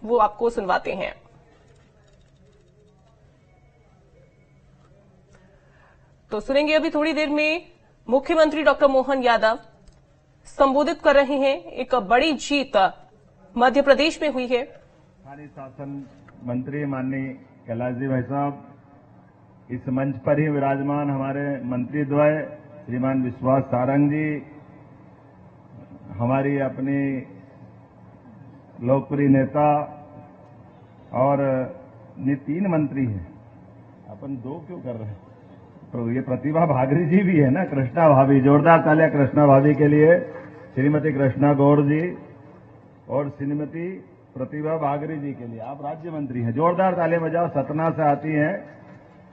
वो आपको सुनवाते हैं। तो सुनेंगे अभी थोड़ी देर में मुख्यमंत्री डॉक्टर मोहन यादव संबोधित कर रहे हैं। एक बड़ी जीत मध्य प्रदेश में हुई है। स्थानीय शासन मंत्री माननीय कैलाश जी भाई साहब, इस मंच पर ही विराजमान हमारे मंत्री द्वय श्रीमान विश्वास सारंग जी, हमारी अपनी लोकप्रिय नेता, और ये 3 मंत्री हैं, अपन 2 क्यों कर रहे हैं? तो ये प्रतिभा भागरी जी भी है ना, कृष्णा भाभी। जोरदार तालियां कृष्णा भाभी के लिए, श्रीमती कृष्णा गौड़ जी और श्रीमती प्रतिभा भागरी जी के लिए। आप राज्य मंत्री हैं, जोरदार तालियां बजाओ। सतना से आती हैं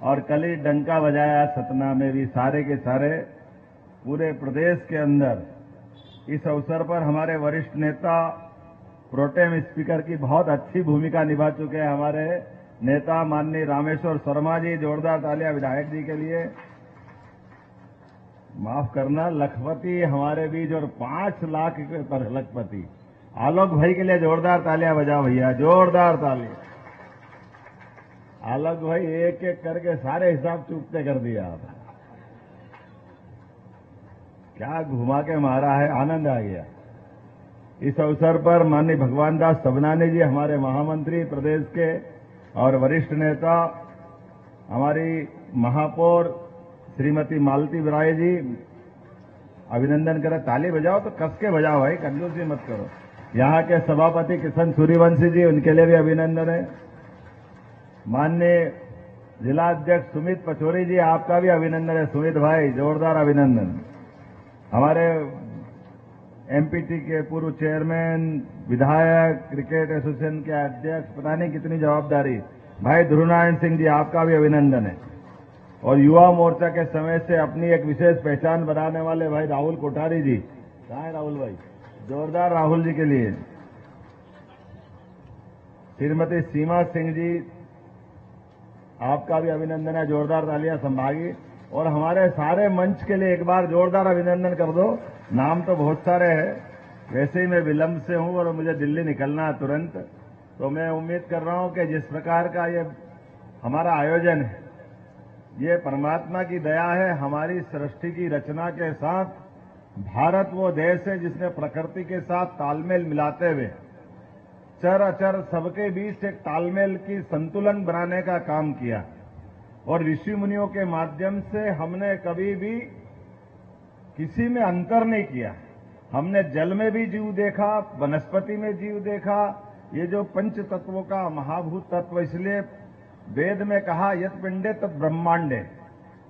और कल ही डंका बजाया सतना में भी, सारे के सारे पूरे प्रदेश के अंदर। इस अवसर पर हमारे वरिष्ठ नेता प्रोटेम स्पीकर की बहुत अच्छी भूमिका निभा चुके हैं हमारे नेता माननीय रामेश्वर शर्मा जी। जोरदार तालियां विधायक जी के लिए। माफ करना, लखपति हमारे बीच और 5 लाख पर लखपति आलोक भाई के लिए जोरदार तालियां बजाओ भैया, जोरदार तालियां। आलोक भाई एक एक करके सारे हिसाब चूकते कर दिया आपने। क्या घुमा के मारा है, आनंद आ गया। इस अवसर पर माननीय भगवान दास सबनानी जी, हमारे महामंत्री प्रदेश के और वरिष्ठ नेता, हमारी महापौर श्रीमती मालती राय जी, अभिनंदन करें। ताली बजाओ तो कस के बजाओ भाई, कंजूसी मत करो। यहाँ के सभापति किशन सूर्यवंशी जी, उनके लिए भी अभिनंदन है। माननीय जिला अध्यक्ष सुमित पचौरी जी, आपका भी अभिनंदन है सुमित भाई, जोरदार अभिनंदन। हमारे एमपीटी के पूर्व चेयरमैन, विधायक, क्रिकेट एसोसिएशन के अध्यक्ष, पता नहीं कितनी जवाबदारी, भाई ध्रुवनारायण सिंह जी, आपका भी अभिनंदन है। और युवा मोर्चा के समय से अपनी एक विशेष पहचान बनाने वाले भाई राहुल कोठारी जी, कहाँ है राहुल भाई? जोरदार राहुल जी के लिए। श्रीमती सीमा सिंह जी, आपका भी अभिनंदन है, जोरदार तालियां संभागी। और हमारे सारे मंच के लिए एक बार जोरदार अभिनंदन कर दो। नाम तो बहुत सारे हैं, वैसे ही मैं विलंब से हूं और मुझे दिल्ली निकलना है तुरंत, तो मैं उम्मीद कर रहा हूं कि जिस प्रकार का ये हमारा आयोजन है, ये परमात्मा की दया है। हमारी सृष्टि की रचना के साथ भारत वो देश है जिसने प्रकृति के साथ तालमेल मिलाते हुए चर अचर सबके बीच एक तालमेल की संतुलन बनाने का काम किया। और ऋषि मुनियों के माध्यम से हमने कभी भी किसी में अंतर नहीं किया। हमने जल में भी जीव देखा, वनस्पति में जीव देखा। ये जो पंच तत्वों का महाभूत तत्व, इसलिए वेद में कहा यत पिंडे तत् ब्रह्मांडे,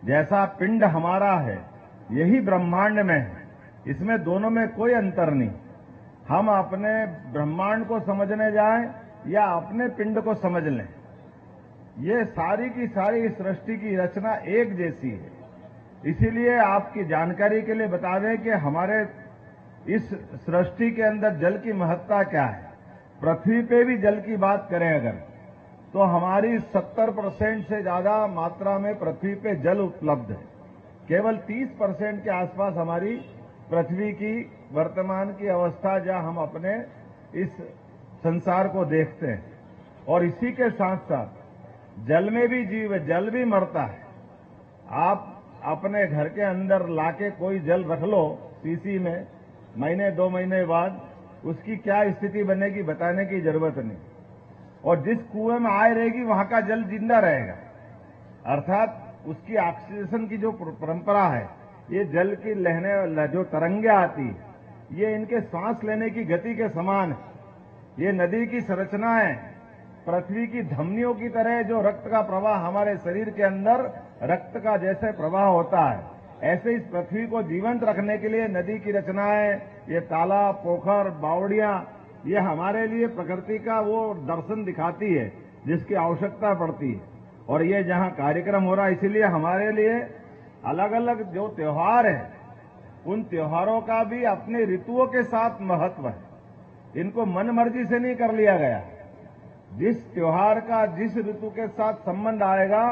जैसा पिंड हमारा है यही ब्रह्मांड में है, इसमें दोनों में कोई अंतर नहीं। हम अपने ब्रह्मांड को समझने जाएं या अपने पिंड को समझ लें, ये सारी की सारी सृष्टि की रचना एक जैसी है। इसीलिए आपकी जानकारी के लिए बता दें कि हमारे इस सृष्टि के अंदर जल की महत्ता क्या है। पृथ्वी पे भी जल की बात करें अगर, तो हमारी 70% से ज्यादा मात्रा में पृथ्वी पे जल उपलब्ध है। केवल 30% के आसपास हमारी पृथ्वी की वर्तमान की अवस्था, जहां हम अपने इस संसार को देखते हैं। और इसी के साथ साथ जल में भी जीव है, जल भी मरता है। आप अपने घर के अंदर लाके कोई जल रख लो सीसी में, महीने 2 महीने बाद उसकी क्या स्थिति बनेगी बताने की जरूरत नहीं। और जिस कुएं में आए रहेगी वहां का जल जिंदा रहेगा, अर्थात उसकी ऑक्सीडेशन की जो परंपरा है, ये जल की लहरें जो तरंगे आती है, ये इनके सांस लेने की गति के समान है। ये नदी की संरचना है, पृथ्वी की धमनियों की तरह जो रक्त का प्रवाह हमारे शरीर के अंदर रक्त का जैसे प्रवाह होता है, ऐसे इस पृथ्वी को जीवंत रखने के लिए नदी की रचनाएं, ये तालाब, पोखर, बावड़ियां, ये हमारे लिए प्रकृति का वो दर्शन दिखाती है जिसकी आवश्यकता पड़ती है। और ये जहां कार्यक्रम हो रहा है, इसीलिए हमारे लिए अलग अलग जो त्योहार है, उन त्योहारों का भी अपने ऋतुओं के साथ महत्व है। इनको मन मर्जी से नहीं कर लिया गया। जिस त्योहार का जिस ऋतु के साथ संबंध आएगा,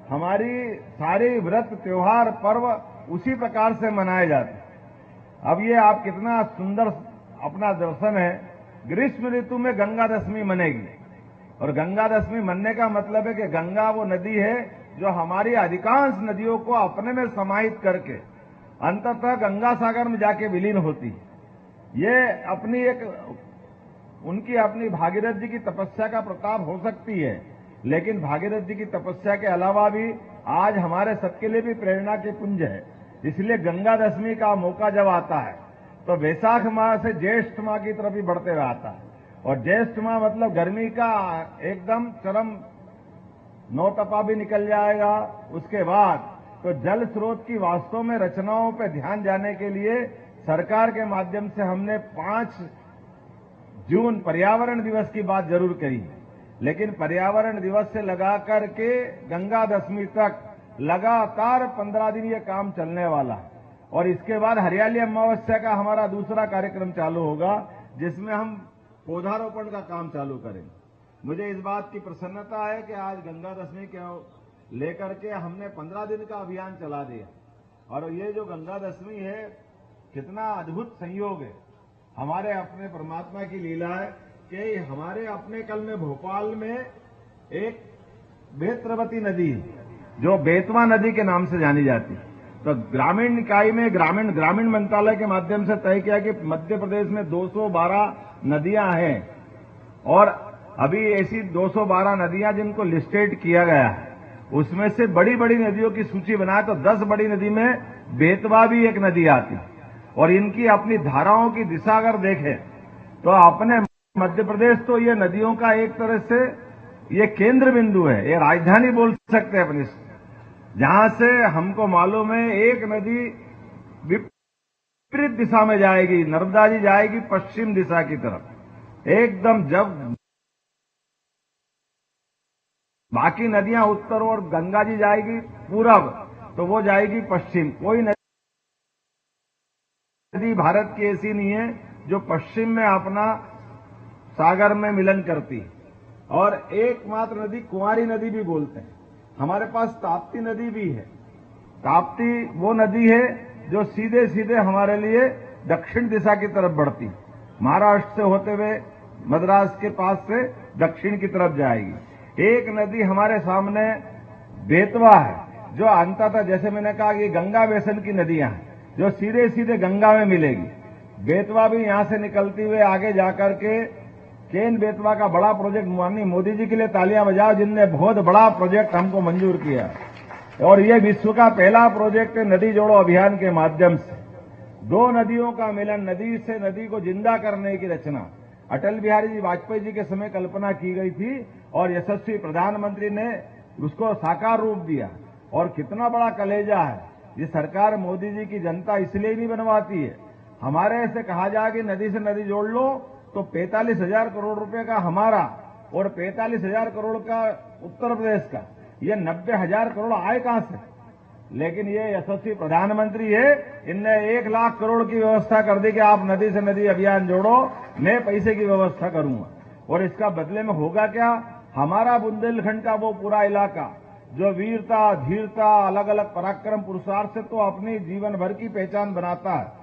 हमारी सारी व्रत, त्योहार, पर्व उसी प्रकार से मनाए जाते हैं। अब ये आप कितना सुंदर अपना दर्शन है, ग्रीष्म ऋतु में गंगा दशमी मनेगी, और गंगा दशमी मनने का मतलब है कि गंगा वो नदी है जो हमारी अधिकांश नदियों को अपने में समाहित करके अंततः गंगा सागर में जाके विलीन होती है। ये अपनी एक उनकी अपनी भागीरथ जी की तपस्या का प्रताप हो सकती है, लेकिन भागीरथ जी की तपस्या के अलावा भी आज हमारे सबके लिए भी प्रेरणा के पुंज है। इसलिए गंगा दशमी का मौका जब आता है तो वैशाख माह से ज्येष्ठ माह की तरफ ही बढ़ते हुए आता है, और ज्येष्ठ माह मतलब गर्मी का एकदम चरम नौतपा भी निकल जाएगा। उसके बाद तो जल स्रोत की वास्तव में रचनाओं पर ध्यान जाने के लिए सरकार के माध्यम से हमने 5 जून पर्यावरण दिवस की बात जरूर करी, लेकिन पर्यावरण दिवस से लगा करके गंगा दशमी तक लगातार 15 दिन ये काम चलने वाला है। और इसके बाद हरियाली अमावस्या का हमारा दूसरा कार्यक्रम चालू होगा, जिसमें हम पौधारोपण का काम चालू करेंगे। मुझे इस बात की प्रसन्नता है कि आज गंगा दशमी के लेकर के हमने 15 दिन का अभियान चला दिया, और ये जो गंगा दशमी है कितना अद्भुत संयोग है, हमारे अपने परमात्मा की लीला है कि हमारे अपने कल में भोपाल में एक बेत्रवती नदी जो बेतवा नदी के नाम से जानी जाती है, तो ग्रामीण निकाय में ग्रामीण मंत्रालय के माध्यम से तय किया कि मध्य प्रदेश में 212 नदियां हैं, और अभी ऐसी 212 नदियां जिनको लिस्टेड किया गया है, उसमें से बड़ी बड़ी नदियों की सूची बनाए तो 10 बड़ी नदी में बेतवा भी एक नदी आती है। और इनकी अपनी धाराओं की दिशा अगर देखें तो अपने मध्य प्रदेश तो ये नदियों का एक तरह से ये केंद्र बिंदु है, ये राजधानी बोल सकते हैं अपनी, जहां से हमको मालूम है एक नदी विपरीत दिशा में जाएगी, नर्मदा जी जाएगी पश्चिम दिशा की तरफ एकदम, जब बाकी नदियां उत्तर और गंगा जी जाएगी पूरब तो वो जाएगी पश्चिम। कोई नदी भारत की ऐसी नहीं है जो पश्चिम में अपना सागर में मिलन करती, और एकमात्र नदी कुंवारी नदी भी बोलते हैं। हमारे पास ताप्ती नदी भी है। ताप्ती वो नदी है जो सीधे सीधे हमारे लिए दक्षिण दिशा की तरफ बढ़ती, महाराष्ट्र से होते हुए मद्रास के पास से दक्षिण की तरफ जाएगी। एक नदी हमारे सामने बेतवा है जो अंततः, जैसे मैंने कहा, ये गंगा बेसन की नदियां हैं जो सीधे सीधे गंगा में मिलेगी। बेतवा भी यहां से निकलती हुए आगे जाकर के केन बेतवा का बड़ा प्रोजेक्ट, माननीय मोदी जी के लिए तालियां बजाओ जिनने बहुत बड़ा प्रोजेक्ट हमको मंजूर किया, और ये विश्व का पहला प्रोजेक्ट है नदी जोड़ो अभियान के माध्यम से। 2 नदियों का मिलन, नदी से नदी को जिंदा करने की रचना अटल बिहारी जी वाजपेयी जी के समय कल्पना की गई थी, और यशस्वी प्रधानमंत्री ने उसको साकार रूप दिया। और कितना बड़ा कलेजा है ये सरकार, मोदी जी की जनता इसलिए नहीं बनवाती है। हमारे ऐसे कहा जाए कि नदी से नदी जोड़ लो तो 45,000 करोड़ रुपए का हमारा और 45,000 करोड़ का उत्तर प्रदेश का, ये 90,000 करोड़ आए कहां से? लेकिन ये यशस्वी प्रधानमंत्री है, इनने 1 लाख करोड़ की व्यवस्था कर दी कि आप नदी से नदी अभियान जोड़ो, मैं पैसे की व्यवस्था करूंगा। और इसका बदले में होगा क्या? हमारा बुंदेलखंड का वो पूरा इलाका जो वीरता, धीरता, अलग अलग पराक्रम पुरुषार्थ से तो अपनी जीवन भर की पहचान बनाता है।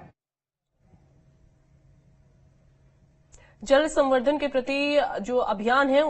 जल संवर्धन के प्रति जो अभियान है